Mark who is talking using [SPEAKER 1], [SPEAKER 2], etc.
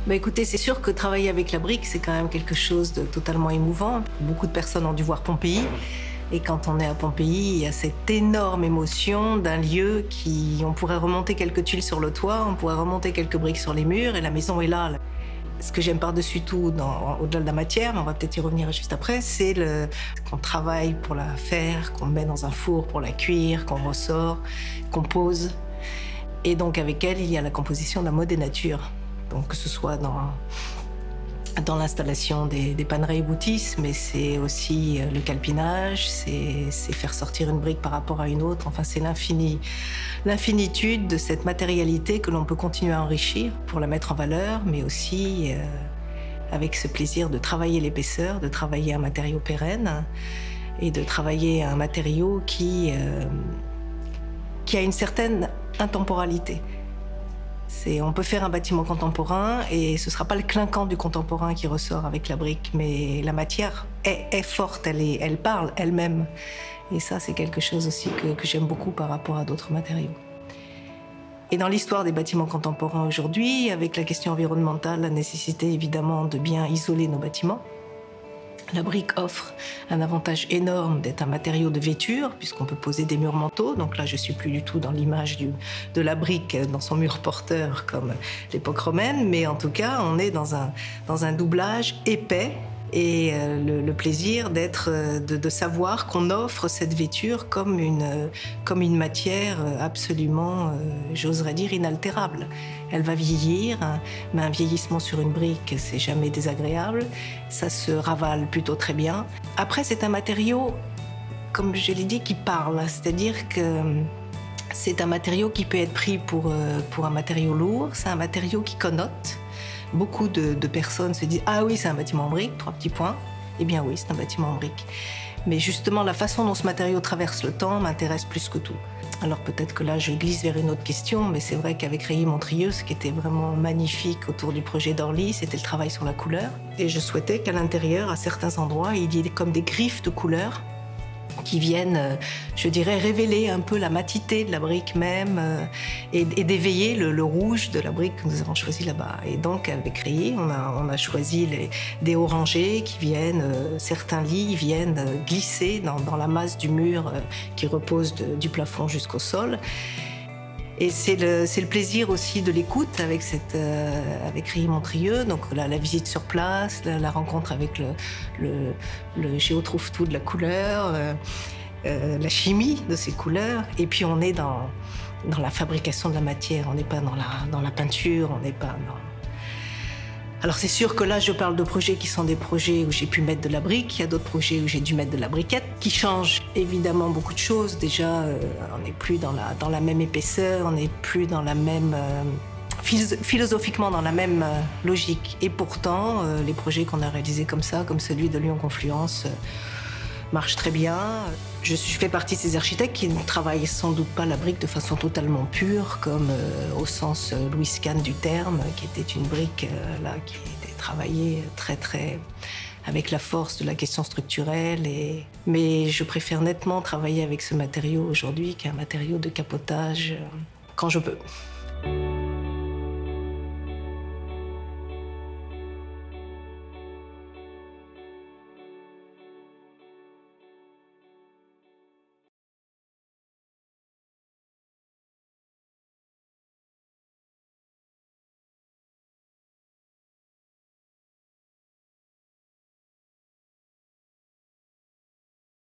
[SPEAKER 1] Bah écoutez, c'est sûr que travailler avec la brique, c'est quand même quelque chose de totalement émouvant. Beaucoup de personnes ont dû voir Pompéi. Et quand on est à Pompéi, il y a cette énorme émotion d'un lieu on pourrait remonter quelques tuiles sur le toit, on pourrait remonter quelques briques sur les murs et la maison est là. Ce que j'aime par-dessus tout, au-delà de la matière, mais on va peut-être y revenir juste après, c'est qu'on travaille pour la faire, qu'on met dans un four pour la cuire, qu'on ressort, qu'on pose. Et donc avec elle, il y a la composition de la mode et nature. Donc que ce soit dans l'installation des panerais boutisses, mais c'est aussi le calpinage, c'est faire sortir une brique par rapport à une autre. Enfin, c'est l'infinitude de cette matérialité que l'on peut continuer à enrichir pour la mettre en valeur, mais aussi avec ce plaisir de travailler l'épaisseur, de travailler un matériau pérenne et de travailler un matériau qui a une certaine intemporalité. On peut faire un bâtiment contemporain et ce ne sera pas le clinquant du contemporain qui ressort avec la brique, mais la matière est forte, elle parle elle-même. Et ça, c'est quelque chose aussi que j'aime beaucoup par rapport à d'autres matériaux. Et dans l'histoire des bâtiments contemporains aujourd'hui, avec la question environnementale, la nécessité évidemment de bien isoler nos bâtiments, la brique offre un avantage énorme d'être un matériau de vêture, puisqu'on peut poser des murs manteaux. Donc là, je ne suis plus du tout dans l'image de la brique dans son mur porteur comme l'époque romaine, mais en tout cas, on est dans un doublage épais et le plaisir de savoir qu'on offre cette vêture comme une matière absolument, j'oserais dire, inaltérable. Elle va vieillir, mais un vieillissement sur une brique, c'est jamais désagréable. Ça se ravale plutôt très bien. Après, c'est un matériau, comme je l'ai dit, qui parle. C'est-à-dire que c'est un matériau qui peut être pris pour un matériau lourd. C'est un matériau qui connote. Beaucoup de personnes se disent « Ah oui, c'est un bâtiment en brique, 3 petits points ». Eh bien oui, c'est un bâtiment en brique. Mais justement, la façon dont ce matériau traverse le temps m'intéresse plus que tout. Alors peut-être que là, je glisse vers une autre question, mais c'est vrai qu'avec Reilly-Montrieux, ce qui était vraiment magnifique autour du projet d'Orly, c'était le travail sur la couleur. Et je souhaitais qu'à l'intérieur, à certains endroits, il y ait comme des griffes de couleurs qui viennent, je dirais, révéler un peu la matité de la brique même et d'éveiller le rouge de la brique que nous avons choisi là-bas. Et donc, avec Reilly, on a choisi des orangés qui viennent, certains lits viennent glisser dans la masse du mur qui repose du plafond jusqu'au sol. Et c'est le plaisir aussi de l'écoute avec Reilly-Montrieux, donc la visite sur place, la rencontre avec le géotrouve-tout de la couleur, la chimie de ces couleurs. Et puis on est dans la fabrication de la matière, on n'est pas dans la peinture, on n'est pas dans... Alors c'est sûr que là, je parle de projets qui sont des projets où j'ai pu mettre de la brique. Il y a d'autres projets où j'ai dû mettre de la briquette, qui changent évidemment beaucoup de choses. Déjà, on n'est plus dans la même épaisseur, on n'est plus dans la même... philosophiquement dans la même logique. Et pourtant, les projets qu'on a réalisés comme ça, comme celui de Lyon Confluence, marchent très bien. Je fais partie de ces architectes qui ne travaillent sans doute pas la brique de façon totalement pure, comme au sens Louis Kahn du terme, qui était une brique qui était travaillée très avec la force de la question structurelle. Mais je préfère nettement travailler avec ce matériau aujourd'hui qu'un matériau de capotage quand je peux.